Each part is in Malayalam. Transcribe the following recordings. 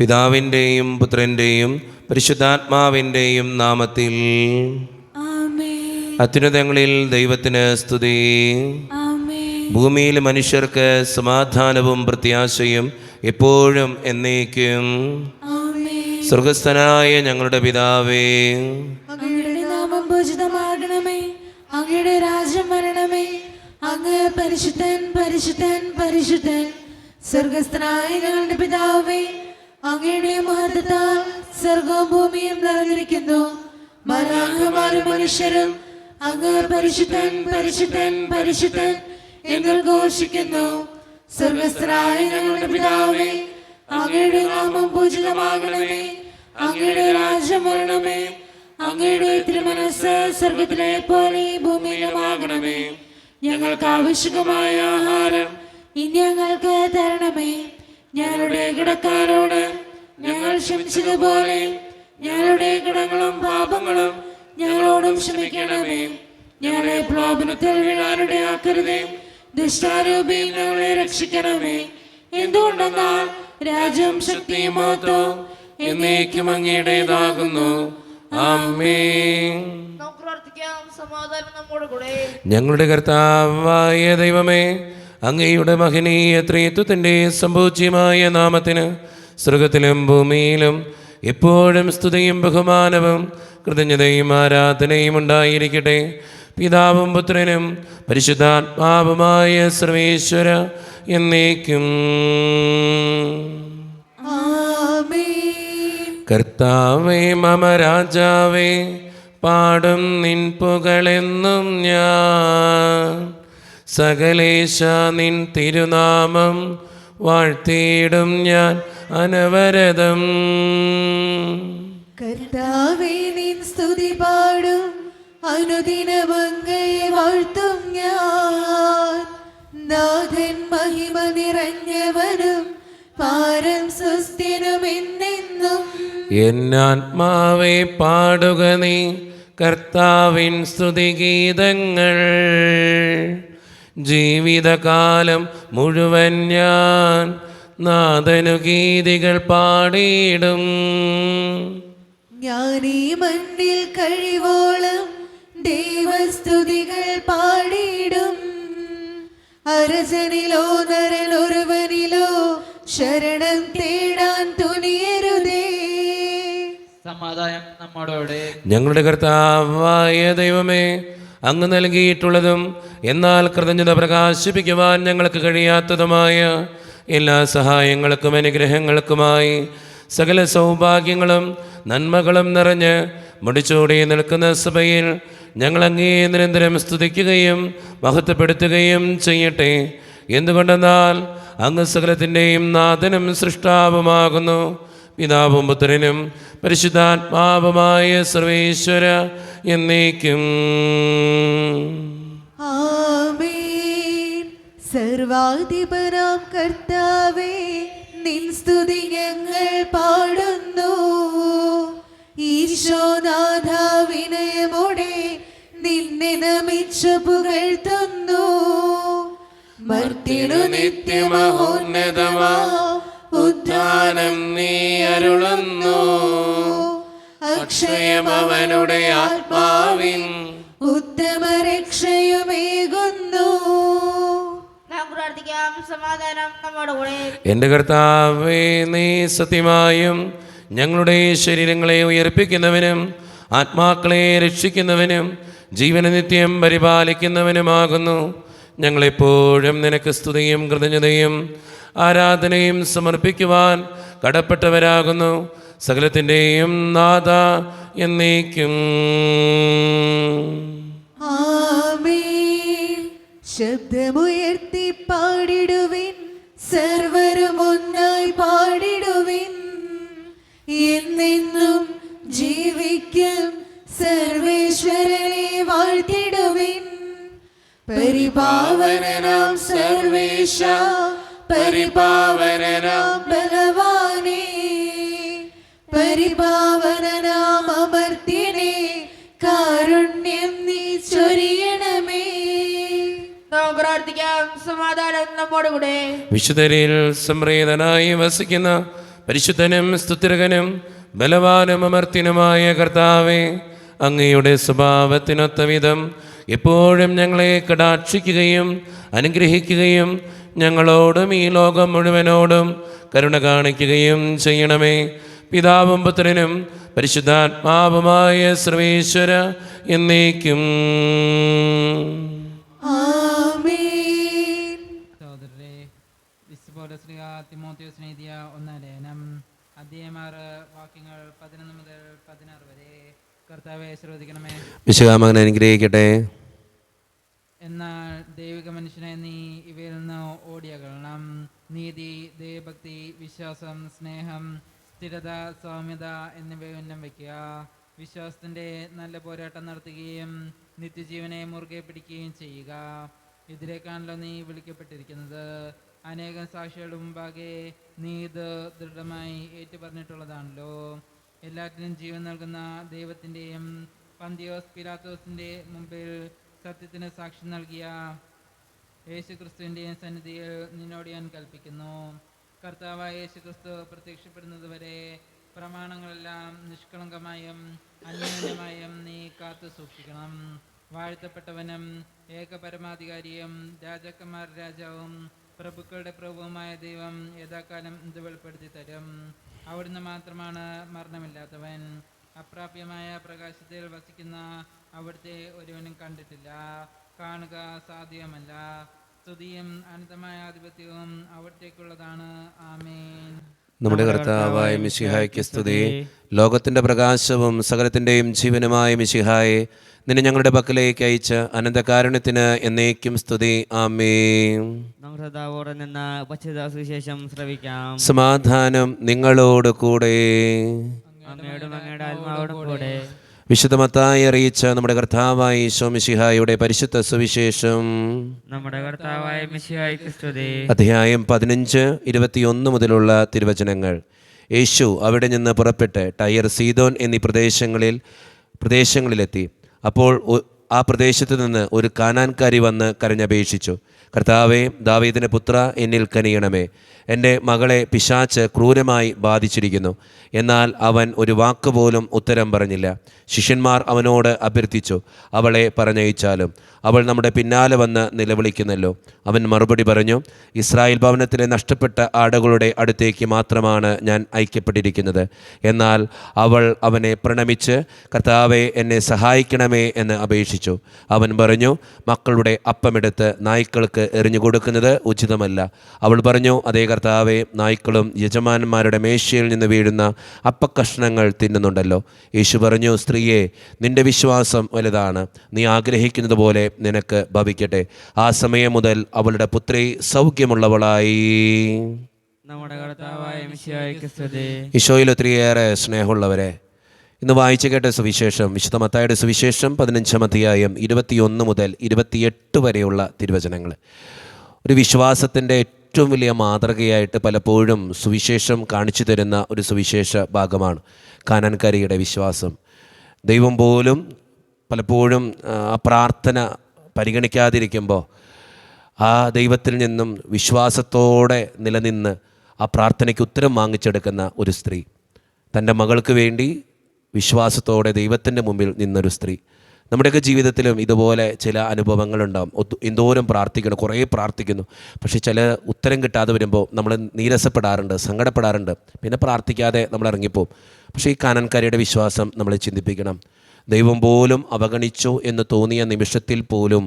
പിതാവിൻ്റെയും പുത്രൻ്റെയും പരിശുദ്ധാത്മാവിൻ്റെയും നാമത്തിൽ അത്യുന്നതങ്ങളിൽ ദൈവത്തിന് സ്തുതി. ഭൂമിയിൽ മനുഷ്യർക്ക് സമാധാനവും പ്രത്യാശയും എപ്പോഴും എന്നേക്കും. സ്വർഗസ്ഥനായ ഞങ്ങളുടെ പിതാവേ, അങ്ങയുടെ നാമം പൂജിതമാകണമേ, അങ്ങയുടെ രാജ്യം വരണമേ, അങ്ങ് പരിശുദ്ധൻ പരിശുദ്ധൻ പരിശുദ്ധൻ. സ്വർഗസ്ഥനായ ഞങ്ങളുടെ പിതാവേ, അങ്ങയുടെ മഹത്വത്താൽ സ്വർഗവും ഭൂമിയും നിറഞ്ഞിരിക്കുന്നു. മാലാഖമാരും മനുഷ്യരും അങ്ങ് പരിശുദ്ധൻ പരിശുദ്ധൻ പരിശുദ്ധൻ എന്ന് ഘോഷിക്കുന്നു. സ്വർഗസ്ഥനായ ഞങ്ങളുടെ പിതാവേ, അങ്ങയുടെ നാമം പൂജിതമാകണമേ, അങ്ങയുടെ രാജ്യം വരണമേ, അങ്ങയുടെ തിരുമനസ്സ് സ്വർഗത്തിലെ പോലെ ഭൂമിയിലുമാകണമേ. ഞങ്ങൾക്ക് ആവശ്യമായ ആഹാരം ഇനി ഞങ്ങൾക്ക് തരണമേ. ഞങ്ങളുടെ കടക്കാരോട് ഞങ്ങൾ ക്ഷമിച്ചതുപോലെ ഞങ്ങളുടെ കടങ്ങളും പാപങ്ങളും ഞങ്ങളോടും ക്ഷമിക്കണമേ. ഞങ്ങളെ പ്രലോഭനത്തിൽ വീഴാനിടയാക്കരുതേ, ദുഷ്ടാരൂപിയിൽ ഞങ്ങളെ രക്ഷിക്കണമേ. എന്തുകൊണ്ടെന്നാൽ രാജ്യവും ശക്തിയും മഹത്വവും എന്നേക്കും അങ്ങയുടേതാകുന്നു. ആമേൻ. ഞങ്ങളുടെ കർത്താവായ ദൈവമേ, അങ്ങയുടെ മഹനീയ ത്രിത്വത്തിൻ്റെ സമ്പൂജ്യമായ നാമത്തിന് സ്വർഗത്തിലും ഭൂമിയിലും എപ്പോഴും സ്തുതിയും ബഹുമാനവും കൃതജ്ഞതയും ആരാധനയും ഉണ്ടായിരിക്കട്ടെ. പിതാവും പുത്രനും പരിശുദ്ധാത്മാവുമായ സർവേശ്വര എന്നേക്കും. കർത്താവേ മമ രാജാവേ, പാടും നിൻ പുകളെന്നും ഞാൻ. സകലേശ നിൻ തിരുനാമം വാഴ്ത്തിയിടും ഞാൻ അനവരതം. കർത്താവേ നിൻ സ്തുതി പാടും, അനുദിനമങ്ങയെ വാഴ്ത്തും ഞാൻ. നാഥൻ മഹിമ നിറഞ്ഞവനും പാരം സുസ്ഥിരം എന്നെന്നും. എന്നാത്മാവേ പാടുക നീ കർത്താവിൻ സ്തുതിഗീതങ്ങൾ. ജീവിതകാലം മുഴുവൻ ഞാൻ നാഥനു ഗീതികൾ പാടിയിടും. ഞാൻ ഈ മണ്ണിൽ കഴിവോളം ദൈവസ്തുതികൾ പാടിയിടും. അരസനിലോ നരനൊരുവനിലോ ശരണം തേടാൻ തുനിയരുതേ. സമാധാനം നമ്മോടോടെ. ഞങ്ങളുടെ കർത്താവായ ദൈവമേ, അങ്ങ് നൽകിയിട്ടുള്ളതും എന്നാൽ കൃതജ്ഞത പ്രകാശിപ്പിക്കുവാൻ ഞങ്ങൾക്ക് കഴിയാത്തതുമായ എല്ലാ സഹായങ്ങൾക്കും അനുഗ്രഹങ്ങൾക്കുമായി സകല സൗഭാഗ്യങ്ങളും നന്മകളും നിറഞ്ഞ് മുടിച്ചൂടി നിൽക്കുന്ന സഭയിൽ ഞങ്ങൾ അങ്ങേ നിരന്തരം സ്തുതിക്കുകയും മഹത്വപ്പെടുത്തുകയും ചെയ്യട്ടെ. എന്തുകൊണ്ടെന്നാൽ അങ്ങ് സകലത്തിൻ്റെയും നാഥനും സൃഷ്ടാവുമാകുന്നു. പിതാവും പുത്രനും പരിശുദ്ധാത്മാവുമായ സർവേശ്വര എന്നേക്കും. ആമേൻ. സർവാധിപനാം കർത്താവേ, നിൻ സ്തുതി ഞങ്ങൾ പാടുന്നു. ഈശോനാഥ വിനയമോടെ നിന്നെ നമിച്ചു പുകഴ്ത്തുന്നു. മർത്യനു നിത്യമഹോന്നതമാ ഉദ്ധാനം നീ അരുളുന്നു. അക്ഷയമവനുടെ ആത്മാവിൻ ഉത്തമ രക്ഷയുമേകുന്നു. സമാധാനം നമ്മോടുകൂടെ. എൻ്റെ കർത്താവേ, നീ സത്യമായും ഞങ്ങളുടെ ശരീരങ്ങളെ ഉയർപ്പിക്കുന്നവനും ആത്മാക്കളെ രക്ഷിക്കുന്നവനും ജീവന നിത്യം പരിപാലിക്കുന്നവനുമാകുന്നു. ഞങ്ങളെപ്പോഴും നിനക്ക് സ്തുതിയും കൃതജ്ഞതയും ആരാധനയും സമർപ്പിക്കുവാൻ കടപ്പെട്ടവരാകുന്നു. സകലത്തിൻ്റെയും നാഥ എന്നേക്കും. ആമേൻ. ശബ്ദമുയർത്തി പാടിടുവിൻ, സർവരും ഒന്നായി പാടിടുവിൻ. എന്നെന്നും ജീവിക്കും സർവേശ്വരനെ വാഴ്ത്തിടുവിൻ. പരിപാവനനാം സർവേശ, പരിപാവനനാം ബലവാനേ, പരിപാവനനാം അമർത്യനേ, കാരുണ്യം നീ ചൊരിയണമേ. പ്രാർത്ഥിക്കാം. സമാധാനം നമ്മോടുകൂടെ. വിശുദ്ധരിൽ സംപ്രീതനായി വസിക്കുന്ന പരിശുദ്ധനും സ്തുതിർഹനും ബലവാനും അമർത്യനുമായ കർത്താവേ, അങ്ങയുടെ സ്വഭാവത്തിനൊത്ത വിധം എപ്പോഴും ഞങ്ങളെ കടാക്ഷിക്കുകയും അനുഗ്രഹിക്കുകയും ഞങ്ങളോടും ഈ ലോകം മുഴുവനോടും കരുണ കാണിക്കുകയും ചെയ്യണമേ. പിതാവും പുത്രനും പരിശുദ്ധാത്മാവുമായ സർവേശ്വര എന്നേക്കും. ആമേൻ. സഹോദരരെ, വിശുദ്ധ തിമോത്തിയോസിന് എഴുതിയ 1 ലേഖനം അധ്യായം 6 വാക്യങ്ങൾ 11 മുതൽ 16 വരെ. കർത്താവെ ശ്രദ്ധിക്കണമേ. വിശുദ്ധമകൻ അനുഗ്രഹിക്കട്ടെ. എന്നാൽ ദൈവിക മനുഷ്യനെ നീ ഇവയിൽ നിന്ന് ഓടിയകലണം. നീതി, ദൈവഭക്തി, വിശ്വാസം, സ്നേഹം, സ്ഥിരത, സൗമ്യത എന്നിവ ഉന്നം വയ്ക്കുക. വിശ്വാസത്തിൻ്റെ നല്ല പോരാട്ടം നടത്തുകയും നിത്യജീവനെ മുറുകെ പിടിക്കുകയും ചെയ്യുക. ഇതിലേക്കാണല്ലോ നീ വിളിക്കപ്പെട്ടിരിക്കുന്നത്. അനേകം സാക്ഷികളുടെ മുമ്പാകെ നീ ഇത് ദൃഢമായി ഏറ്റുപറഞ്ഞിട്ടുള്ളതാണല്ലോ. എല്ലാറ്റിനും ജീവൻ നൽകുന്ന ദൈവത്തിൻ്റെയും പന്തിയോസ് പിലാത്തോസിൻ്റെ മുമ്പിൽ സത്യത്തിന് സാക്ഷി നൽകിയ യേശുക്രിസ്തുവിൻ്റെയും സന്നിധിയിൽ നിന്നോട് ഞാൻ കൽപ്പിക്കുന്നു. കർത്താവായ യേശുക്രിസ്തു പ്രത്യക്ഷപ്പെടുന്നത് വരെ പ്രമാണങ്ങളെല്ലാം നിഷ്കളങ്കമായും അന്യോന്യമായും നീ കാത്തു സൂക്ഷിക്കണം. വാഴ്ത്തപ്പെട്ടവനും ഏകപരമാധികാരിയും രാജാക്കന്മാരുടെ രാജാവും പ്രഭുക്കളുടെ പ്രഭുവുമായ ദൈവം യഥാകാലം ഇത് വെളിപ്പെടുത്തി തരും. അവിടുന്ന് മാത്രമാണ് മരണമില്ലാത്തവൻ. അപ്രാപ്യമായ പ്രകാശത്തിൽ വസിക്കുന്ന അവിടുത്തെ ഒരുവനും കണ്ടിട്ടില്ല, കാണുക സാധ്യമല്ല. സ്തുതിയും അനന്തമായ ആധിപത്യവും അവിടത്തേക്കുള്ളതാണ്. ആമേൻ. നമ്മുടെ കർത്താവായ മിശിഹായ്ക്ക് സ്തുതി. ലോകത്തിൻ്റെ പ്രകാശവും സകലത്തിൻ്റെയും ജീവനുമായ മിശിഹായെ, നിന്നെ ഞങ്ങളുടെ പക്കലേക്ക് അയച്ച അനന്തകാരുണ്യത്തിന് എന്നേക്കും സ്തുതി. ആമേൻ. ഹൃദാവോടെ നിന്ന് സുവിശേഷം ശ്രവിക്കാം. സമാധാനം നിങ്ങളോട് കൂടെ. അങ്ങയോടും അങ്ങയുടെ ആത്മാവോടും കൂടെ. വിശുദ്ധ മത്തായി അറിയിച്ച നമ്മുടെ കർത്താവായ ഈശോ മിശിഹായുടെ പരിശുദ്ധ സുവിശേഷം. നമ്മുടെ കർത്താവായ മിശിഹായ്ക്ക് സ്തുതി. അധ്യായം 15, 21 മുതലുള്ള തിരുവചനങ്ങൾ. യേശു അവിടെ നിന്ന് പുറപ്പെട്ട് ടയർ, സീദോൻ എന്നീ പ്രദേശങ്ങളിലെത്തി. അപ്പോൾ ആ പ്രദേശത്തു നിന്ന് ഒരു കാനാൻകാരി വന്ന് കരഞ്ഞപേക്ഷിച്ചു, കർത്താവേ, ദാവീദിന്റെ പുത്ര, എന്നിൽ കനിയണമേ. എൻ്റെ മകളെ പിശാച് ക്രൂരമായി ബാധിച്ചിരിക്കുന്നു. എന്നാൽ അവൻ ഒരു വാക്കുപോലും ഉത്തരം പറഞ്ഞില്ല. ശിഷ്യന്മാർ അവനോട് അഭ്യർത്ഥിച്ചു, അവളെ പറഞ്ഞയച്ചാലും. അവൾ നമ്മുടെ പിന്നാലെ വന്ന് നിലവിളിക്കുന്നല്ലോ. അവൻ മറുപടി പറഞ്ഞു, ഇസ്രായേൽ ഭവനത്തിലെ നഷ്ടപ്പെട്ട ആടുകളുടെ അടുത്തേക്ക് മാത്രമാണ് ഞാൻ അയക്കപ്പെട്ടിരിക്കുന്നത്. എന്നാൽ അവൾ അവനെ പ്രണമിച്ച്, കർത്താവെ, എന്നെ സഹായിക്കണമേ എന്ന് അപേക്ഷിച്ചു. അവൻ പറഞ്ഞു, മക്കളുടെ അപ്പമെടുത്ത് നായ്ക്കൾക്ക് എറിഞ്ഞു കൊടുക്കുന്നത് ഉചിതമല്ല. അവൾ പറഞ്ഞു, അതേ കർത്താവെ, നായ്ക്കളും യജമാനന്മാരുടെ മേശയിൽ നിന്ന് വീഴുന്ന അപ്പക്കഷ്ണങ്ങൾ തിന്നുന്നുണ്ടല്ലോ. യേശു പറഞ്ഞു, സ്ത്രീയെ, നിന്റെ വിശ്വാസം വലുതാണ്. നീ ആഗ്രഹിക്കുന്നത് പോലെ നിനക്ക് ഭവിക്കട്ടെ. ആ സമയം മുതൽ അവളുടെ പുത്രി സൗഖ്യമുള്ളവളായി. നമ്മുടെ കർത്താവായ മിശിഹായ്ക്ക് സ്തുതി. ഈശോയിൽ ഒത്തിരിയേറെ സ്നേഹമുള്ളവരെ, ഇന്ന് വായിച്ചു കേട്ട സുവിശേഷം വിശുദ്ധ മത്തായിയുടെ സുവിശേഷം 15-ാം അധ്യായം 21 മുതൽ 28 വരെയുള്ള തിരുവചനങ്ങൾ. ഒരു വിശ്വാസത്തിൻ്റെ ഏറ്റവും വലിയ മാതൃകയായിട്ട് പലപ്പോഴും സുവിശേഷം കാണിച്ചു തരുന്ന ഒരു സുവിശേഷ ഭാഗമാണ് കാനാൻകാരിയുടെ വിശ്വാസം. ദൈവം പോലും പലപ്പോഴും ആ പ്രാർത്ഥന പരിഗണിക്കാതിരിക്കുമ്പോൾ ആ ദൈവത്തിൽ നിന്നും വിശ്വാസത്തോടെ നിലനിന്ന് ആ പ്രാർത്ഥനയ്ക്ക് ഉത്തരം വാങ്ങിച്ചെടുക്കുന്ന ഒരു സ്ത്രീ, തൻ്റെ മകൾക്ക് വേണ്ടി വിശ്വാസത്തോടെ ദൈവത്തിൻ്റെ മുമ്പിൽ നിന്നൊരു സ്ത്രീ. നമ്മുടെയൊക്കെ ജീവിതത്തിലും ഇതുപോലെ ചില അനുഭവങ്ങളുണ്ടാകും. എന്തോരം പ്രാർത്ഥിക്കണം, കുറേ പ്രാർത്ഥിക്കുന്നു, പക്ഷേ ചില ഉത്തരം കിട്ടാതെ വരുമ്പോൾ നമ്മൾ നീരസപ്പെടാറുണ്ട്, സങ്കടപ്പെടാറുണ്ട്, പിന്നെ പ്രാർത്ഥിക്കാതെ നമ്മൾ ഇറങ്ങിപ്പോവും. പക്ഷേ ഈ കാനാൻകാരിയുടെ വിശ്വാസം നമ്മളെ ചിന്തിപ്പിക്കണം. ദൈവം പോലും അവഗണിച്ചു എന്ന് തോന്നിയ നിമിഷത്തിൽ പോലും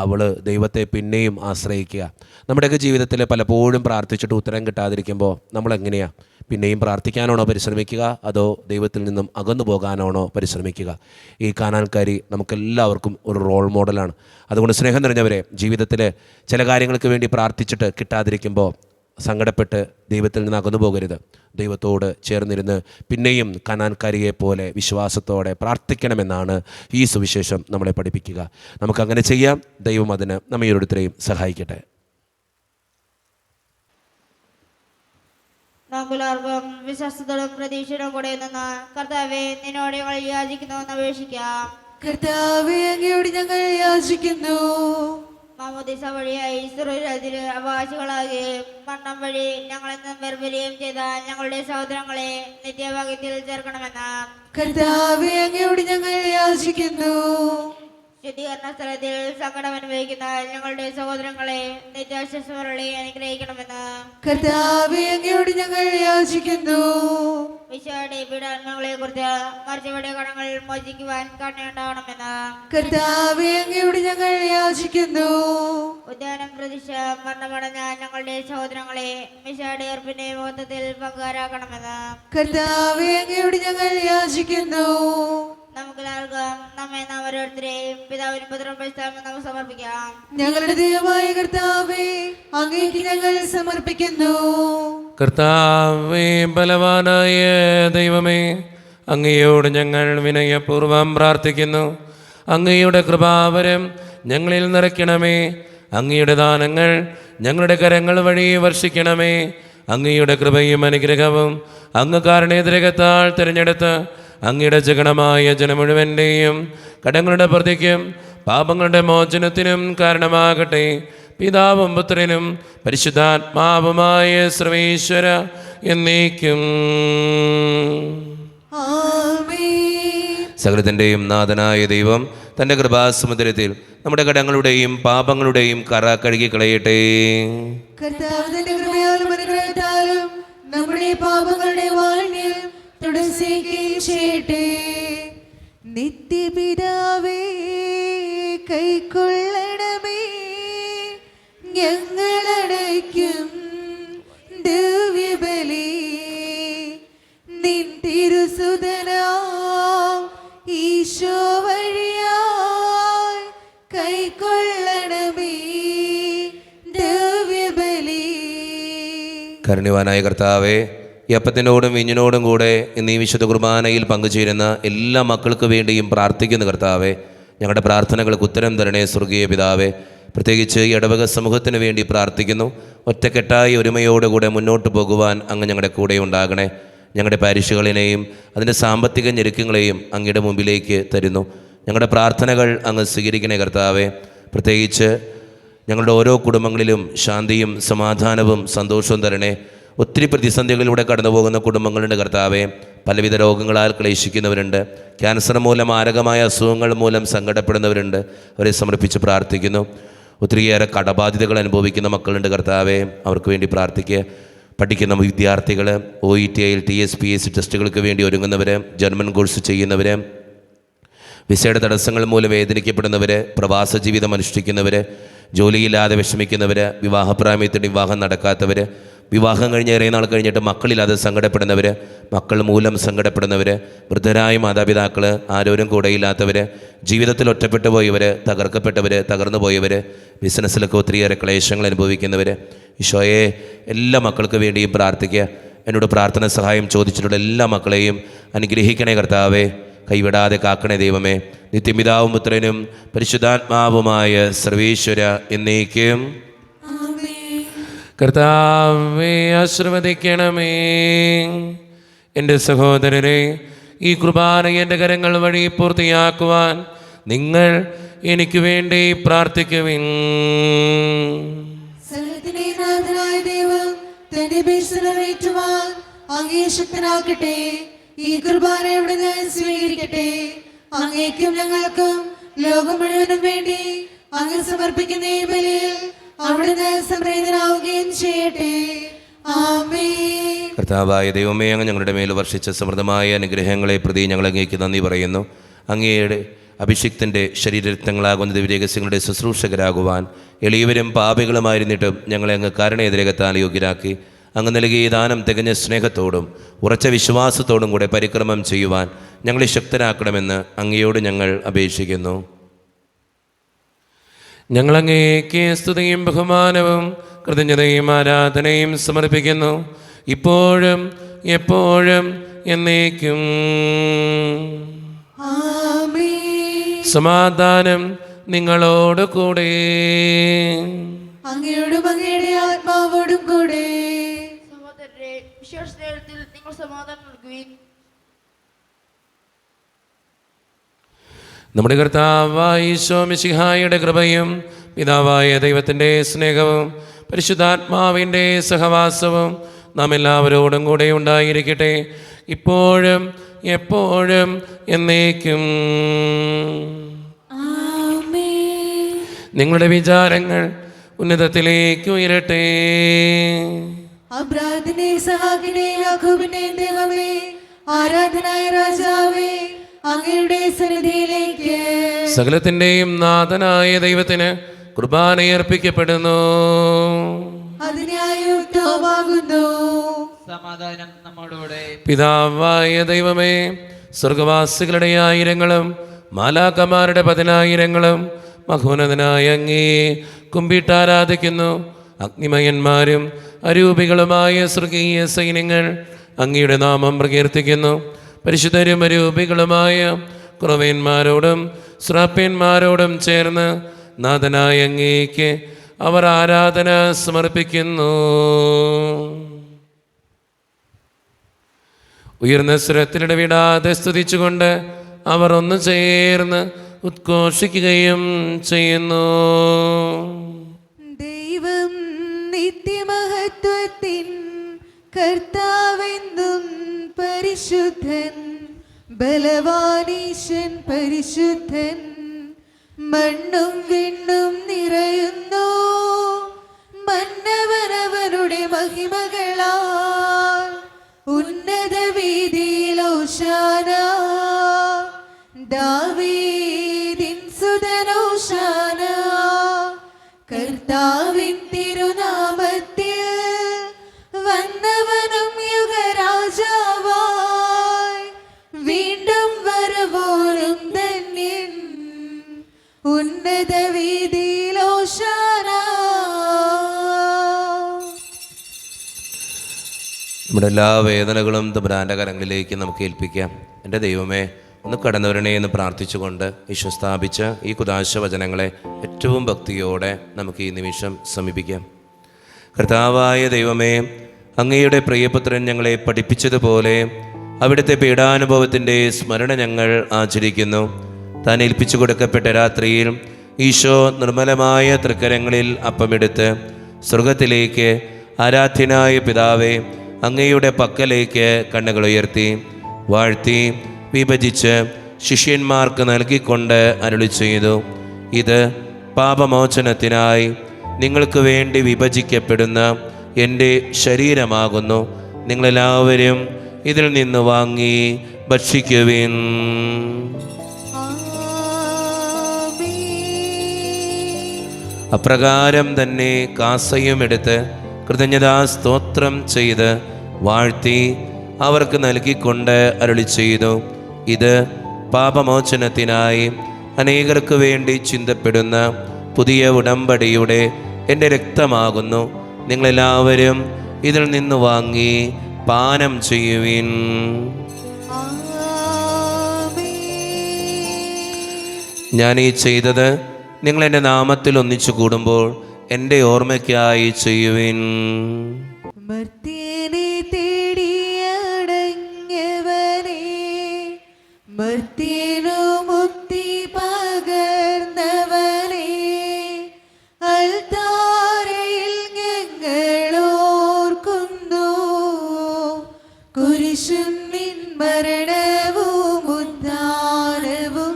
അവൾ ദൈവത്തെ പിന്നെയും ആശ്രയിക്കുക. നമ്മുടെയൊക്കെ ജീവിതത്തിൽ പലപ്പോഴും പ്രാർത്ഥിച്ചിട്ട് ഉത്തരം കിട്ടാതിരിക്കുമ്പോൾ നമ്മളെങ്ങനെയാണ്? പിന്നെയും പ്രാർത്ഥിക്കാനാണോ പരിശ്രമിക്കുക, അതോ ദൈവത്തിൽ നിന്നും അകന്നു പോകാനാണോ പരിശ്രമിക്കുക? ഈ കാനാൻകാരി നമുക്കെല്ലാവർക്കും ഒരു റോൾ മോഡലാണ്. അതുകൊണ്ട് സ്നേഹം നിറഞ്ഞവരെ, ജീവിതത്തിൽ ചില കാര്യങ്ങൾക്ക് വേണ്ടി പ്രാർത്ഥിച്ചിട്ട് കിട്ടാതിരിക്കുമ്പോൾ സങ്കടപ്പെട്ട് ദൈവത്തിൽ നിന്ന് അകന്നു പോകരുത്. ദൈവത്തോട് ചേർന്നിരുന്ന് പിന്നെയും കാനാൻകാരിയെ പോലെ വിശ്വാസത്തോടെ പ്രാർത്ഥിക്കണമെന്നാണ് ഈ സുവിശേഷം നമ്മളെ പഠിപ്പിക്കുക. നമുക്കങ്ങനെ ചെയ്യാം. ദൈവം അതിന് നമ്മെ ഓരോരുത്തരെയും സഹായിക്കട്ടെ. നമുക്കെല്ലാവർക്കും വിശ്വാസത്തോടും പ്രതീക്ഷയോടും കൂടെ നിന്ന് കർത്താവെ, നിന്നോട് ഞങ്ങൾ യാചിക്കുന്നു എന്ന് അപേക്ഷിക്കാം. കർത്താവേ, അങ്ങയോട് ഞങ്ങൾ യാചിക്കുന്നു. മാമോദിസ വഴിയായി സ്വർഗ്ഗരാജ്യത്തിലെ അവകാശികളാകുകയും മരണം വഴി ഞങ്ങളിൽ നിന്നും വേർപിരിയുകയും ചെയ്ത ഞങ്ങളുടെ സഹോദരങ്ങളെ നിത്യഭാഗ്യത്തിൽ ചേർക്കണമെന്ന് കർത്താവേ, അങ്ങയോട് ഞങ്ങൾ യാചിക്കുന്നു. ശുദ്ധീകരണ സ്ഥലത്തിൽ സങ്കടം അനുഭവിക്കുന്ന ഞങ്ങളുടെ സഹോദരങ്ങളെ നിത്യാശ്വാസമരുളി അനുഗ്രഹിക്കണമെന്ന് കർത്താവേ, അങ്ങയോട് ഞങ്ങൾ യാചിക്കുന്നു. വിശയുടെ പീഡാത്മകളെ കുറിച്ച് മരിച്ചവരുടെ കടങ്ങൾ മോചിക്കുവാൻ കരുണയുണ്ടാവണമെന്ന് കർത്താവേ, അങ്ങയോട് ഞങ്ങൾ യാചിക്കുന്നു. ഉദ്യാനം പ്രതീക്ഷ മരണമടഞ്ഞ ഞങ്ങളുടെ സഹോദരങ്ങളെ മിശയുടെ ഏർപ്പിന്റെ മഹത്വത്തിൽ പങ്കുകാരാക്കണമെന്ന് കർത്താവേ, അങ്ങയോട് ഞങ്ങൾ യാചിക്കുന്നു. നമുക്കെല്ലാവർക്കും നമ്മെ നാം ഓരോരുത്തരെയും പിതാവിനും പുത്രനും പരിശുദ്ധാത്മാവിനും നമുക്ക് സമർപ്പിക്കാം. ഞങ്ങളുടെ ദൈവമായ കർത്താവേ, അങ്ങേക്ക് ഞങ്ങൾ സമർപ്പിക്കുന്നു. കർത്താവേ, ബലവാനായ ദൈവമേ, അങ്ങയോട് ഞങ്ങൾ വിനയപൂർവ്വം പ്രാർത്ഥിക്കുന്നു. അങ്ങയുടെ കൃപാവരം ഞങ്ങളിൽ നിറയ്ക്കണമേ. അങ്ങയുടെ ദാനങ്ങൾ ഞങ്ങളുടെ കരങ്ങൾ വഴി വർഷിക്കണമേ. അങ്ങയുടെ കൃപയും അനുഗ്രഹവും അങ്ങ് കാരണേതരകത്താൽ തിരഞ്ഞെടുത്ത് അങ്ങയുടെ ജഗണമായ ജനം മുഴുവൻ്റെയും കടങ്ങളുടെ പ്രതിക്കും പാപങ്ങളുടെ മോചനത്തിനും കാരണമാകട്ടെ. പിതാവും പുത്രനും പരിശുദ്ധാത്മാവുമായ സർവേശ്വര എന്നേക്കും. ആമേൻ. സകലത്തിൻ്റെയും നാഥനായ ദൈവം തൻ്റെ കൃപാസമുദ്രത്തിൽ നമ്മുടെ കടങ്ങളുടെയും പാപങ്ങളുടെയും കറ കഴുകിക്കളയട്ടെ. കർത്താവ് തന്റെ കൃപയാലും അനുഗ്രഹത്താലും നമ്മുടെ പാപങ്ങളുടെ വാഴ്ചയിൽ തുടർച്ചയ്ക്കുകയും ചെയ്യട്ടെ. നിത്യപിതാവേ, കൈക്കൊള്ളണമേ ഞങ്ങളടയ്ക്കും ദിവ്യബലി. നിൻ തിരുസുതനാം ഈശോ വഴിയായി കൈക്കൊള്ളണമേ ദിവ്യബലി. കരുണ്യവാനായ കർത്താവേ, ഈ അപ്പത്തിനോടും വീഞ്ഞിനോടും കൂടെ ഇന്ന് ഈ വിശുദ്ധ കുർബാനയിൽ പങ്കുചേരുന്ന എല്ലാ മക്കൾക്ക് വേണ്ടിയും പ്രാർത്ഥിക്കുന്ന കർത്താവേ, ഞങ്ങളുടെ പ്രാർത്ഥനകൾക്ക് ഉത്തരം തരണേ സ്വർഗീയ പിതാവേ. പ്രത്യേകിച്ച് ഈ ഇടവക സമൂഹത്തിന് വേണ്ടി പ്രാർത്ഥിക്കുന്നു. ഒറ്റക്കെട്ടായി ഒരുമയോടുകൂടെ മുന്നോട്ട് പോകുവാൻ അങ്ങ് ഞങ്ങളുടെ കൂടെ ഉണ്ടാകണേ. ഞങ്ങളുടെ പാരിഷുകളിനെയും അതിൻ്റെ സാമ്പത്തിക ഞെരുക്കങ്ങളെയും അങ്ങയുടെ മുമ്പിലേക്ക് തരുന്നു. ഞങ്ങളുടെ പ്രാർത്ഥനകൾ അങ്ങ് സ്വീകരിക്കണേ കർത്താവേ. പ്രത്യേകിച്ച് ഞങ്ങളുടെ ഓരോ കുടുംബങ്ങളിലും ശാന്തിയും സമാധാനവും സന്തോഷവും തരണേ. ഒത്തിരി പ്രതിസന്ധികളിലൂടെ കടന്നു പോകുന്ന കുടുംബങ്ങളുണ്ട് കർത്താവേ. പലവിധ രോഗങ്ങളാൽ ക്ലേശിക്കുന്നവരുണ്ട്. ക്യാൻസർ മൂലം, മാരകമായ അസുഖങ്ങൾ മൂലം സങ്കടപ്പെടുന്നവരുണ്ട്. അവരെ സമർപ്പിച്ച് പ്രാർത്ഥിക്കുന്നു. ഒത്തിരിയേറെ കടബാധ്യതകൾ അനുഭവിക്കുന്ന മക്കളുണ്ട് കർത്താവേ. അവർക്ക് വേണ്ടി പ്രാർത്ഥിക്കുക. പഠിക്കുന്ന വിദ്യാർത്ഥികൾ, OET, IELTS, PSC ടെസ്റ്റുകൾക്ക് വേണ്ടി ഒരുങ്ങുന്നവർ, ജർമ്മൻ കോഴ്സ് ചെയ്യുന്നവർ, വിസയുടെ തടസ്സങ്ങൾ മൂലം വേദനിക്കപ്പെടുന്നവർ, പ്രവാസ ജീവിതം അനുഷ്ഠിക്കുന്നവർ, ജോലിയില്ലാതെ വിഷമിക്കുന്നവർ, വിവാഹപ്രായമത്തിന് വിവാഹം നടക്കാത്തവർ, വിവാഹം കഴിഞ്ഞ് ഏറെ നാൾ കഴിഞ്ഞിട്ട് മക്കളില്ലാതെ സങ്കടപ്പെടുന്നവർ, മക്കൾ മൂലം സങ്കടപ്പെടുന്നവർ, വൃദ്ധരായ മാതാപിതാക്കൾ, ആരോരും കൂടെയില്ലാത്തവർ, ജീവിതത്തിൽ ഒറ്റപ്പെട്ടു പോയവർ, തകർക്കപ്പെട്ടവർ, തകർന്നു പോയവർ, ബിസിനസ്സിലൊക്കെ ഒത്തിരിയേറെ ക്ലേശങ്ങൾ അനുഭവിക്കുന്നവർ, ഈശോയെ എല്ലാ മക്കൾക്ക് വേണ്ടിയും പ്രാർത്ഥിക്കുക. എന്നോട് പ്രാർത്ഥന സഹായം ചോദിച്ചിട്ടുള്ള എല്ലാ മക്കളെയും അനുഗ്രഹിക്കണേ കർത്താവേ. കൈവിടാതെ കാക്കണേ ദൈവമേ. നിത്യപിതാവും പുത്രനും പരിശുദ്ധാത്മാവുമായ സർവേശ്വര എന്നേക്കും. കർത്താവേ, ആശീർവദിക്കണമേ. എൻ്റെ സഹോദരരെ, ഈ കുർബാന എൻ്റെ കരങ്ങൾ വഴി പൂർത്തിയാക്കുവാൻ നിങ്ങൾ എനിക്ക് വേണ്ടി പ്രാർത്ഥിക്കുവിൻ. സകലത്തിന്റെയും നാഥനായ ദൈവം തന്റെ ബലികൾ ഏറ്റുവാൻ അങ്ങേ ശക്തനാക്കട്ടെ. ഈ കുർബാന അവിടുന്ന് സ്വീകരിക്കട്ടെ. അങ്ങേക്കും ഞങ്ങൾക്കും ലോകം മുഴുവനും വേണ്ടി അങ്ങ് സമർപ്പിക്കുന്ന ഈ ബലിയിൽ അവിടുന്ന് സംപ്രീതനാവുകയും ചെയ്യട്ടെ. ആമേൻ. കർത്താവായ ദൈവമേ, അങ്ങ് ഞങ്ങളുടെ മേൽ വർഷിച്ച സമൃദ്ധമായ അനുഗ്രഹങ്ങളെ പ്രതി ഞങ്ങൾ അങ്ങേക്ക് നന്ദി പറയുന്നു. അങ്ങയുടെ അഭിഷിക്തൻ്റെ ശരീരരക്തങ്ങളാകുന്ന ദിവ്യരഹസ്യങ്ങളുടെ ശുശ്രൂഷകരാകുവാൻ എളിയവരും പാപികളുമായിരുന്നിട്ടും ഞങ്ങളെ അങ്ങ് കാരണേതരകത്താൽ യോഗ്യരാക്കി. അങ്ങ് നൽകിയ ദാനം തികഞ്ഞ സ്നേഹത്തോടും ഉറച്ച വിശ്വാസത്തോടും കൂടെ പരിക്രമം ചെയ്യുവാൻ ഞങ്ങളെ ശക്തരാക്കണമെന്ന് അങ്ങയോട് ഞങ്ങൾ അപേക്ഷിക്കുന്നു. ഞങ്ങളങ്ങേക്ക് സ്തുതിയും ബഹുമാനവും കൃതജ്ഞതയും ആരാധനയും സമർപ്പിക്കുന്നു, ഇപ്പോഴും എപ്പോഴും എന്നേക്കും. ആമേൻ. സമാധാനം നിങ്ങളോട് കൂടെ. അങ്ങയോടും അങ്ങയുടെ ആത്മാവോടും കൂടെ. സഹോദരരെ, വിശ്വാസത്തിൽ നിങ്ങൾ സമാധാനം നൽകുവിൻ. നമ്മുടെ കർത്താവായ ഈശോ മിശിഹായുടെ കൃപയും പിതാവായ ദൈവത്തിൻ്റെ സ്നേഹവും പരിശുദ്ധാത്മാവിൻ്റെ സഹവാസവും നാം എല്ലാവരോടും കൂടെ ഉണ്ടായിരിക്കട്ടെ, ഇപ്പോഴും എപ്പോഴും എന്നേക്കും. ആമേൻ. നിങ്ങളുടെ വിചാരങ്ങൾ ഉന്നതത്തിലേക്ക് ഉയരട്ടെ. അബ്രാഹത്തിനെ സഹാക്കിനെ യാക്കോബിനെ ദൈവമേ, ആരാധനായ രാജാവേ, അങ്ങയുടെ സന്നിധിയിലേക്ക് സകലത്തിൻ്റെയും നാഥനായ ദൈവത്തിന് കുർബാനയർപ്പിക്കപ്പെടുന്നു. അതിനായുക്തമാകുന്നു. സമാധാനം നമ്മോടുകൂടെ. പിതാവായ ദൈവമേ, സ്വർഗവാസികളുടെ ആയിരങ്ങളും മാലാക്കമാരുടെ 10,000ങ്ങളും മഹോന്നതനായ അങ്ങേ കുമ്പിട്ടാരാധിക്കുന്നു. അഗ്നിമയന്മാരും അരൂപികളുമായ സ്വർഗീയ സൈന്യങ്ങൾ അങ്ങയുടെ നാമം പ്രകീർത്തിക്കുന്നു. പരിശുദ്ധരും അരൂപികളുമായ കുറവേന്മാരോടും ശ്രാപ്യന്മാരോടും ചേർന്ന് നാഥനായ അങ്ങേക്ക് അവർ ആരാധന സമർപ്പിക്കുന്നു. ഉയർന്ന സ്വരത്തിലിടവിടാതെ സ്തുതിച്ചുകൊണ്ട് അവർ ഒന്ന് ചേർന്ന് ഉദ്ഘോഷിക്കുകയും ചെയ്യുന്നു. ദൈവം നിത്യമഹത്വത്തിൻ കർത്താവെന്നും പരിശുദ്ധൻ, ബലവാനീശൻ പരിശുദ്ധൻ, മണ്ണും വിണ്ണും നിറയുന്നു മന്നവനവനുടെ മഹിമകളാൽ. ഉന്നത വീതിയിൽ ഹോശാന, ദാവീദിൻ സുതൻ ഹോശാന. കർത്താവിൻ തിരുനാമത്തിൽ വന്നവനും യുഗരാജാവായി, വീണ്ടും വരവോരും ധന്യൻ. ഉന്നത വീതിയിൽ ഹോശാന. നമ്മുടെ എല്ലാ വേദനകളും തമ്പുരാൻ്റെ കരങ്ങളിലേക്ക് നമുക്ക് ഏൽപ്പിക്കാം. എൻ്റെ ദൈവമേ, ഒന്ന് കടന്നവരണേ എന്ന് പ്രാർത്ഥിച്ചുകൊണ്ട് ഈശോ സ്ഥാപിച്ച ഈ കുദാശ വചനങ്ങളെ ഏറ്റവും ഭക്തിയോടെ നമുക്ക് ഈ നിമിഷം സമീപിക്കാം. കർത്താവായ ദൈവമേ, അങ്ങയുടെ പ്രിയപുത്രൻ ഞങ്ങളെ പഠിപ്പിച്ചതുപോലെ അവിടുത്തെ പീഡാനുഭവത്തിൻ്റെ സ്മരണ ഞങ്ങൾ ആചരിക്കുന്നു. താൻ ഏൽപ്പിച്ചു കൊടുക്കപ്പെട്ട രാത്രിയിൽ ഈശോ നിർമ്മലമായ തൃക്കരങ്ങളിൽ അപ്പമെടുത്ത് സ്വർഗത്തിലേക്ക് ആരാധ്യനായ പിതാവേ അങ്ങയുടെ പക്കലേക്ക് കണ്ണുകൾ ഉയർത്തി വാഴ്ത്തി വിഭജിച്ച് ശിഷ്യന്മാർക്ക് നൽകിക്കൊണ്ട് അരുളി ചെയ്തു, ഇത് പാപമോചനത്തിനായി നിങ്ങൾക്ക് വേണ്ടി വിഭജിക്കപ്പെടുന്ന എൻ്റെ ശരീരമാകുന്നു. നിങ്ങളെല്ലാവരും ഇതിൽ നിന്ന് വാങ്ങി ഭക്ഷിക്കുവിൻ. അപ്രകാരം തന്നെ കാസയും എടുത്ത് കൃതജ്ഞതാ സ്തോത്രം ചെയ്ത് വാഴ്ത്തി അവർക്ക് നൽകിക്കൊണ്ട് അരുളി ചെയ്തു, ഇത് പാപമോചനത്തിനായി അനേകർക്ക് വേണ്ടി ചിന്തപ്പെടുന്ന പുതിയ ഉടമ്പടിയുടെ എൻ്റെ രക്തമാകുന്നു. നിങ്ങളെല്ലാവരും ഇതിൽ നിന്ന് വാങ്ങി പാനം ചെയ്യുവിൻ. ഞാൻ ഈ ചെയ്തത് നിങ്ങൾ എൻ്റെ നാമത്തിൽ ഒന്നിച്ചു കൂടുമ്പോൾ എൻ്റെ ഓർമ്മയ്ക്കായി ചെയ്യുവിൻ. മർത്യനെ തേടിയടങ്ങിയവനെ, മർത്യനു മുക്തി പകർന്നവനെ, അൽത്താരയിൽ ഞങ്ങളോർക്കുന്നു. കുരിശും നിൻ മരണവും ഉദ്ധാനവും.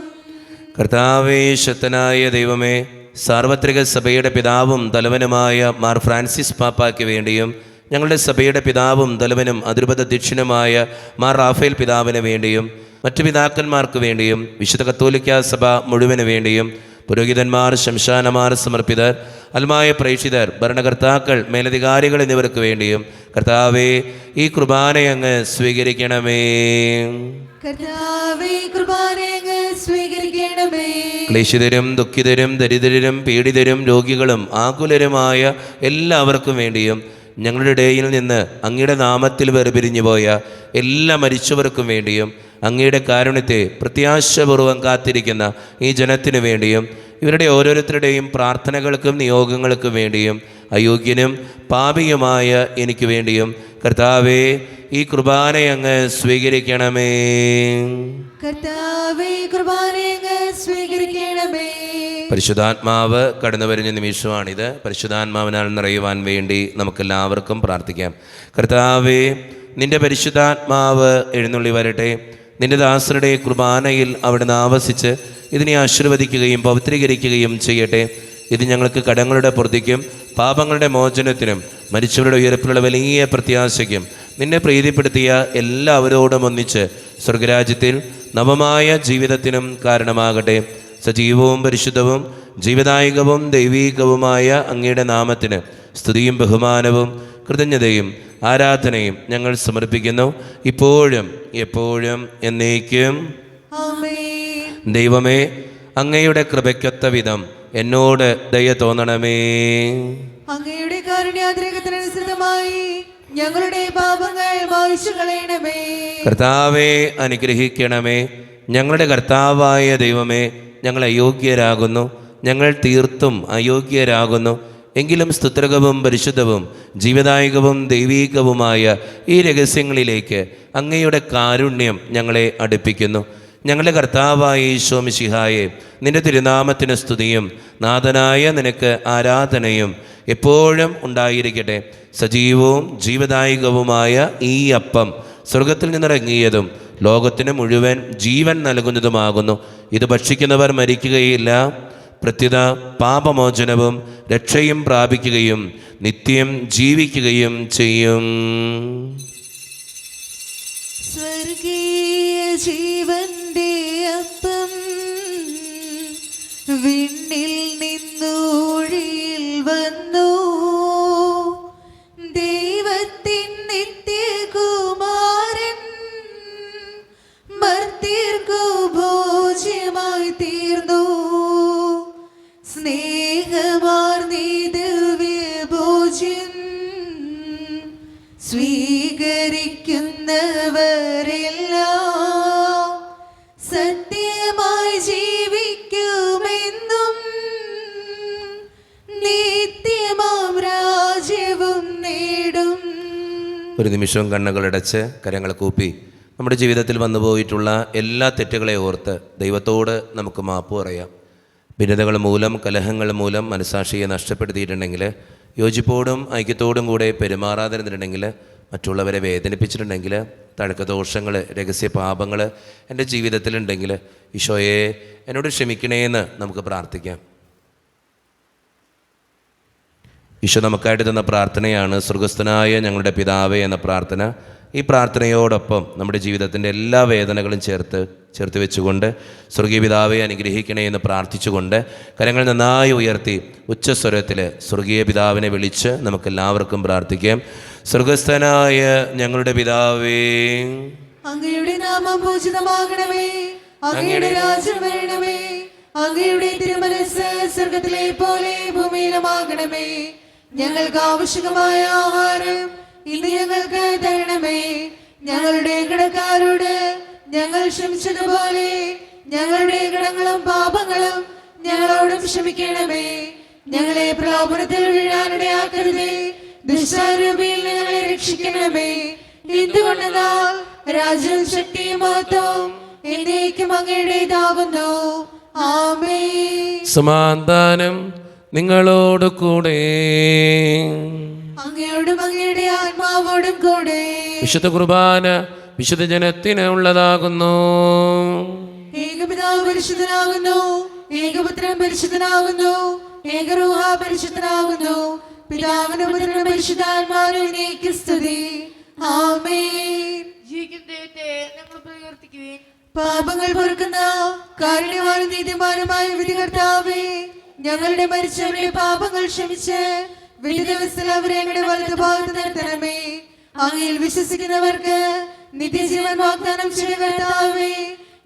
കർത്താവേ, ശക്തനായ ദൈവമേ, സാർവത്രിക സഭയുടെ പിതാവും തലവനുമായ മാർ ഫ്രാൻസിസ് പാപ്പായ്ക്ക് വേണ്ടിയും ഞങ്ങളുടെ സഭയുടെ പിതാവും തലവനും അതിരൂപതാധ്യക്ഷനുമായ മാർ റാഫേൽ പിതാവിന് വേണ്ടിയും മറ്റു പിതാക്കന്മാർക്ക് വേണ്ടിയും വിശുദ്ധ കത്തോലിക്കാ സഭ മുഴുവന് വേണ്ടിയും പുരോഹിതന്മാർ, ശംശാനമാർ, സമർപ്പിതർ, അൽമായ പ്രേക്ഷിതർ, ഭരണകർത്താക്കൾ, മേലധികാരികൾ എന്നിവർക്ക് വേണ്ടിയും കർത്താവേ ഈ കുർബാനയങ്ങ് സ്വീകരിക്കണമേ. കർത്താവേ, കുർബാനയങ്ങ് സ്വീകരിക്കണമേ. ക്ലേശിതരും ദുഃഖിതരും ദരിദ്രരും പീഡിതരും രോഗികളും ആകുലരുമായ എല്ലാവർക്കും വേണ്ടിയും ഞങ്ങളുടെ ഇടയിൽ നിന്ന് അങ്ങയുടെ നാമത്തിൽ വേർപിരിഞ്ഞുപോയ എല്ലാ മരിച്ചവർക്കും വേണ്ടിയും അങ്ങയുടെ കാരുണ്യത്തെ പ്രത്യാശപൂർവ്വം കാത്തിരിക്കുന്ന ഈ ജനത്തിനു വേണ്ടിയും ഇവരുടെ ഓരോരുത്തരുടെയും പ്രാർത്ഥനകൾക്കും നിയോഗങ്ങൾക്കും വേണ്ടിയും അയോഗ്യനും പാപിയുമായ എനിക്ക് വേണ്ടിയും കർത്താവേ ഈ കുർബാനയങ്ങ് സ്വീകരിക്കണമേ. കർത്താവേ കുർബാനയങ്ങ് സ്വീകരിക്കണമേ. പരിശുദ്ധാത്മാവ് കടന്നു വരുന്ന നിമിഷമാണിത്. പരിശുദ്ധാത്മാവിനാൽ നിറയുവാൻ വേണ്ടി നമുക്കെല്ലാവർക്കും പ്രാർത്ഥിക്കാം. കർത്താവേ, നിന്റെ പരിശുദ്ധാത്മാവ് എഴുന്നള്ളി വരട്ടെ. നിന്റെ ദാസരുടെ കുർബാനയിൽ അവിടുന്ന് ആവസിച്ച് ഇതിനെ ആശീർവദിക്കുകയും പവിത്രീകരിക്കുകയും ചെയ്യട്ടെ. ഇത് ഞങ്ങൾക്ക് കടങ്ങളുടെ പൊറുതിക്കും പാപങ്ങളുടെ മോചനത്തിനും മരിച്ചവരുടെ ഉയർപ്പിലുള്ള വലിയ പ്രത്യാശയ്ക്കും നിന്നെ പ്രീതിപ്പെടുത്തിയ എല്ലാവരോടും ഒന്നിച്ച് സ്വർഗരാജ്യത്തിൽ നവമായ ജീവിതത്തിനും കാരണമാകട്ടെ. സജീവവും പരിശുദ്ധവും ജീവദായകവും ദൈവീകവുമായ അങ്ങയുടെ നാമത്തിന് സ്തുതിയും ബഹുമാനവും കൃതജ്ഞതയും ആരാധനയും ഞങ്ങൾ സമർപ്പിക്കുന്നു, ഇപ്പോഴും എപ്പോഴും എന്നേക്കും. ആമേൻ. ദൈവമേ, അങ്ങയുടെ കൃപയ്ക്കൊത്ത വിധം എന്നോട് ദയ തോന്നണമേ. അങ്ങയുടെ കാരുണ്യാതിരകത്തിനനുസൃതമായി ഞങ്ങളുടെ പാപങ്ങൾ മായ്ച്ചു കളയണമേ. കർത്താവെ അനുഗ്രഹിക്കണമേ. ഞങ്ങളുടെ കർത്താവായ ദൈവമേ, ഞങ്ങൾ അയോഗ്യരാകുന്നു, ഞങ്ങൾ തീർത്തും അയോഗ്യരാകുന്നു. എങ്കിലും സ്തുത്രകവും പരിശുദ്ധവും ജീവദായകവും ദൈവീകവുമായ ഈ രഹസ്യങ്ങളിലേക്ക് അങ്ങയുടെ കാരുണ്യം ഞങ്ങളെ അടുപ്പിക്കുന്നു. ഞങ്ങളുടെ കർത്താവായ ഈശോ മിശിഹായെ, നിന്റെ തിരുനാമത്തിന് സ്തുതിയും നാഥനായ നിനക്ക് ആരാധനയും എപ്പോഴും ഉണ്ടായിരിക്കട്ടെ. സജീവവും ജീവദായകവുമായ ഈ അപ്പം സ്വർഗത്തിൽ നിന്നിറങ്ങിയതും ലോകത്തിന് മുഴുവൻ ജീവൻ നൽകുന്നതുമാകുന്നു. ഇത് ഭക്ഷിക്കുന്നവർ മരിക്കുകയില്ല, പ്രത്യുത പാപമോചനവും രക്ഷയും പ്രാപിക്കുകയും നിത്യം ജീവിക്കുകയും ചെയ്യും. സ്വർഗീയ ജീവന്റെ അപ്പം വിണ്ണിൽ നിന്നൂഴിയിൽ വന്നു. ദൈവത്തിൻ നിത്യകുമാരൻ മർത്യർക്കു ഭോജ്യമായി തീർന്നു. സ്നേഹമാർന്നീ ദിവ്യഭോജ്യം സ്വീകരിക്കുന്നവരെല്ലാം സത്യമായി ജീവിക്കുമെന്നും നിത്യമാം രാജ്യവും നേടും. ഒരു നിമിഷം കണ്ണുകളടച്ച് കരങ്ങൾ കൂപ്പി നമ്മുടെ ജീവിതത്തിൽ വന്നുപോയിട്ടുള്ള എല്ലാ തെറ്റുകളെ ഓർത്ത് ദൈവത്തോട് നമുക്ക് മാപ്പ് പറയാം. ഭിന്നതകൾ മൂലം, കലഹങ്ങൾ മൂലം മനസാക്ഷിയെ നഷ്ടപ്പെടുത്തിയിട്ടുണ്ടെങ്കിൽ, യോജിപ്പോടും ഐക്യത്തോടും കൂടെ പെരുമാറാതിരുന്നിട്ടുണ്ടെങ്കിൽ, മറ്റുള്ളവരെ വേദനിപ്പിച്ചിട്ടുണ്ടെങ്കിൽ, തഴക്കദോഷങ്ങൾ, രഹസ്യ പാപങ്ങൾ എൻ്റെ ജീവിതത്തിലുണ്ടെങ്കിൽ ഈശോയെ എന്നോട് ക്ഷമിക്കണേന്ന് നമുക്ക് പ്രാർത്ഥിക്കാം. ഈശോ നമുക്കായിട്ട് തന്ന പ്രാർത്ഥനയാണ് സ്വർഗസ്ഥനായ ഞങ്ങളുടെ പിതാവേ എന്ന പ്രാർത്ഥന. ഈ പ്രാർത്ഥനയോടൊപ്പം നമ്മുടെ ജീവിതത്തിൻ്റെ എല്ലാ വേദനകളും ചേർത്ത് വെച്ചുകൊണ്ട് സ്വർഗീയ പിതാവെ അനുഗ്രഹിക്കണേ എന്ന് പ്രാർത്ഥിച്ചുകൊണ്ട് കരങ്ങൾ നന്നായി ഉയർത്തി ഉച്ചസ്വരത്തിൽ സ്വർഗീയ പിതാവിനെ വിളിച്ച് നമുക്കെല്ലാവർക്കും പ്രാർത്ഥിക്കാം. സ്വർഗസ്ഥനായ ഞങ്ങളുടെ പിതാവേ, അങ്ങയുടെ നാമം പൂജിതമാകണമേ. അങ്ങയുടെ രാജ്യം വരണമേ. അങ്ങയുടെ തിരുമനസ്സ് സ്വർഗത്തിലെ പോലെ ഭൂമിയിലുമാകണമേ. ഞങ്ങൾക്ക് ആവശ്യമായ ആഹാരം ഇന്ന് ഞങ്ങൾക്ക് തരണമേ. ഞങ്ങളുടെ കടക്കാരോട് ഞങ്ങൾ ക്ഷമിച്ചതുപോലെ ഞങ്ങളുടെ കടങ്ങളും പാപങ്ങളും ഞങ്ങളോടും ക്ഷമിക്കണമേ. ഞങ്ങളെ പ്രലോഭനത്തിൽ വീഴാനിടയാക്കരുതേ. ദുഷ്ടാരൂപിയിൽ ഞങ്ങളെ രക്ഷിക്കണമേ. എന്തുകൊണ്ടെന്നാൽ രാജ്യവും ശക്തിയും മഹത്വവും എന്നേക്കും അങ്ങയുടേതാകുന്നു. ആമേൻ. സമാധാനം നിങ്ങളോട് കൂടെ. അങ്ങയോടും അങ്ങയുടെ ആത്മാവോടും കൂടെ. വിശുദ്ധ കുർബാന വിശുദ്ധ ജനത്തിന് ഉള്ളതാകുന്നു. ഏകപിതാവ് പരിശുദ്ധനാകുന്നു. ഏകപുത്രൻ പരിശുദ്ധനാകുന്നു. ഏകരൂഹ പരിശുദ്ധനാകുന്നു. പിതാവിനും പുത്രനും പരിശുദ്ധാത്മാവിനും എന്നേക്കും സ്തുതി. ആമേൻ. ജീവിക്കുന്ന ദൈവത്തെ ഞങ്ങൾ പ്രകീർത്തിക്കുവിൻ. പാപങ്ങൾ പൊറുക്കുന്ന കാരുണ്യവാനും നീതിമാനുമായ വിധികർത്താവേ, ഞങ്ങളുടെ മരിച്ചവരുടെ പാപങ്ങൾ ക്ഷമിച്ച് വിധി ദിവസത്തിൽ അവരെ ഞങ്ങളുടെ വലതുഭാഗത്ത് നിർത്തണമേ. അങ്ങയിൽ വിശ്വസിക്കുന്നവർക്ക് നിത്യജീവൻ വാഗ്ദാനം ചെയ്ത കർത്താവേ,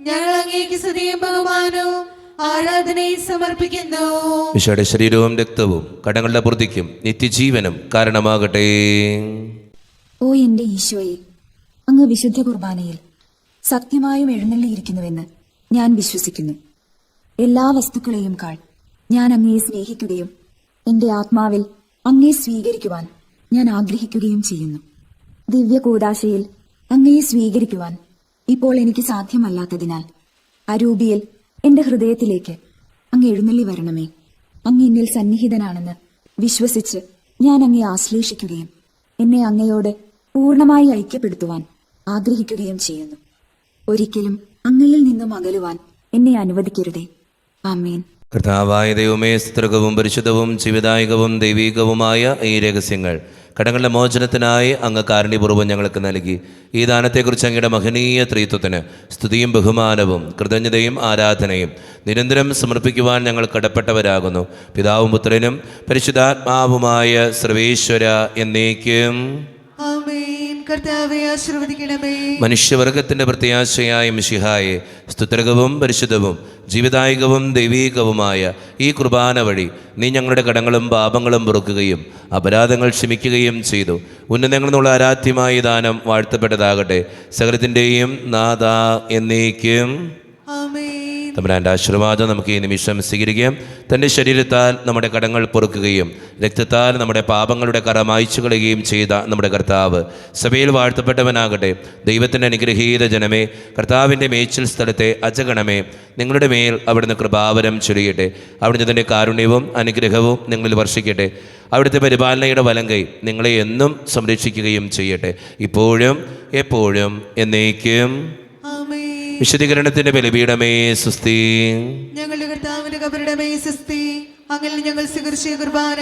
ഞങ്ങൾ അങ്ങേക്ക് സ്തുതിയും ബഹുമാനവും ആരാധനയും സമർപ്പിക്കുന്നു. ഈശോയുടെ ശരീരവും രക്തവും കടങ്ങളുടെ പൂർത്തിക്കും നിത്യജീവനും കാരണമാകട്ടെ. ഓ എന്റെ ഈശോയെ, അങ്ങ് വിശുദ്ധ കുർബാനയിൽ സത്യമായും എഴുന്നള്ളിയിരിക്കുന്നുവെന്ന് ഞാൻ വിശ്വസിക്കുന്നു. എല്ലാ വസ്തുക്കളെയും കാൾ ഞാൻ അങ്ങയെ സ്നേഹിക്കുകയും എന്റെ ആത്മാവിൽ അങ്ങയെ സ്വീകരിക്കുവാൻ ഞാൻ ആഗ്രഹിക്കുകയും ചെയ്യുന്നു. ദിവ്യ കൂദാശയിൽ അങ്ങയെ സ്വീകരിക്കുവാൻ ഇപ്പോൾ എനിക്ക് സാധ്യമല്ലാത്തതിനാൽ അരൂപിയിൽ എന്റെ ഹൃദയത്തിലേക്ക് അങ്ങ് എഴുന്നള്ളി വരണമേ. അങ്ങ് എന്നിൽ സന്നിഹിതനാണെന്ന് വിശ്വസിച്ച് ഞാൻ അങ്ങയെ ആശ്ലേഷിക്കുകയും എന്നെ അങ്ങയോട് പൂർണ്ണമായി ഐക്യപ്പെടുത്തുവാൻ ആഗ്രഹിക്കുകയും ചെയ്യുന്നു. ഒരിക്കലും അങ്ങയിൽ നിന്നും അകലുവാൻ എന്നെ അനുവദിക്കരുതേ. ആമേൻ. കർത്താവായ ദൈവമേ, സ്തുതവും പരിശുദ്ധവും ജീവിതായകവും ദൈവീകവുമായ ഈ രഹസ്യങ്ങൾ കടങ്ങളുടെ മോചനത്തിനായി അങ്ങ് കാരുണ്യപൂർവ്വം ഞങ്ങൾക്ക് നൽകി. ഈ ദാനത്തെക്കുറിച്ച് അങ്ങയുടെ മഹനീയ ത്രിത്വത്തിന് സ്തുതിയും ബഹുമാനവും കൃതജ്ഞതയും ആരാധനയും നിരന്തരം സമർപ്പിക്കുവാൻ ഞങ്ങൾ കടപ്പെട്ടവരാകുന്നു. പിതാവും പുത്രനും പരിശുദ്ധാത്മാവുമായ സർവേശ്വര എന്നേക്കും ആമേൻ. കർത്താവേ ആശീർവദിക്കണമേ. മനുഷ്യവർഗത്തിന്റെ പ്രത്യാശയായ മിശിഹായെ, സ്തുത്രകവും പരിശുദ്ധവും ജീവിതായികവും ദൈവീകവുമായ ഈ കുർബാന വഴി നീ ഞങ്ങളുടെ കടങ്ങളും പാപങ്ങളും പൊറുക്കുകയും അപരാധങ്ങൾ ക്ഷമിക്കുകയും ചെയ്തു. ഉന്നതങ്ങളിൽ നിന്നുള്ള ആരാധ്യമായ ദാനം വാഴ്ത്തപ്പെട്ടതാകട്ടെ. സകലത്തിൻ്റെയും നാഥ എന്നേക്കും ആമേൻ. തമ്പുരാൻ്റെ ആശീർവാദം നമുക്ക് ഈ നിമിഷം സ്വീകരിക്കാം. തൻ്റെ ശരീരത്താൽ നമ്മുടെ കടങ്ങൾ പൊറുക്കുകയും രക്തത്താൽ നമ്മുടെ പാപങ്ങളുടെ കറ മായ്ച്ചു കളയുകയും ചെയ്ത നമ്മുടെ കർത്താവ് സഭയിൽ വാഴ്ത്തപ്പെട്ടവനാകട്ടെ. ദൈവത്തിൻ്റെ അനുഗ്രഹീത ജനമേ, കർത്താവിൻ്റെ മേച്ചിൽ സ്ഥലത്തെ അജഗണമേ, നിങ്ങളുടെ മേൽ അവിടുന്ന് കൃപാവരം ചൊരിയട്ടെ. അവിടുന്ന് തൻ്റെ കാരുണ്യവും അനുഗ്രഹവും നിങ്ങളിൽ വർഷിക്കട്ടെ. അവിടുത്തെ പരിപാലനയുടെ വലങ്കൈ നിങ്ങളെ എന്നും സംരക്ഷിക്കുകയും ചെയ്യട്ടെ, ഇപ്പോഴും എപ്പോഴും എന്നേക്കും. ആമേൻ. വിശുദ്ധീകരണത്തിന്റെ ബലിപീഠമേ സുസ്തി. ഞങ്ങളുടെ കർത്താവിന്റെ കബറിടമേ സുസ്തി. അങ്ങനെ ഞങ്ങൾ സ്വീകരിച്ച കുർബാന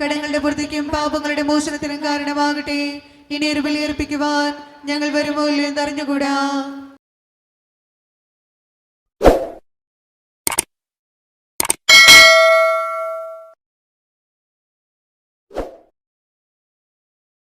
കടങ്ങളുടെ പുറത്തേക്കും പാപങ്ങളുടെ മോചനത്തിനും കാരണമാകട്ടെ. ഇനി ഒരു ബലിയർപ്പിക്കുവാൻ ഞങ്ങൾ വരുമോ ഇല്ലയോ എന്നറിഞ്ഞുകൂടാ.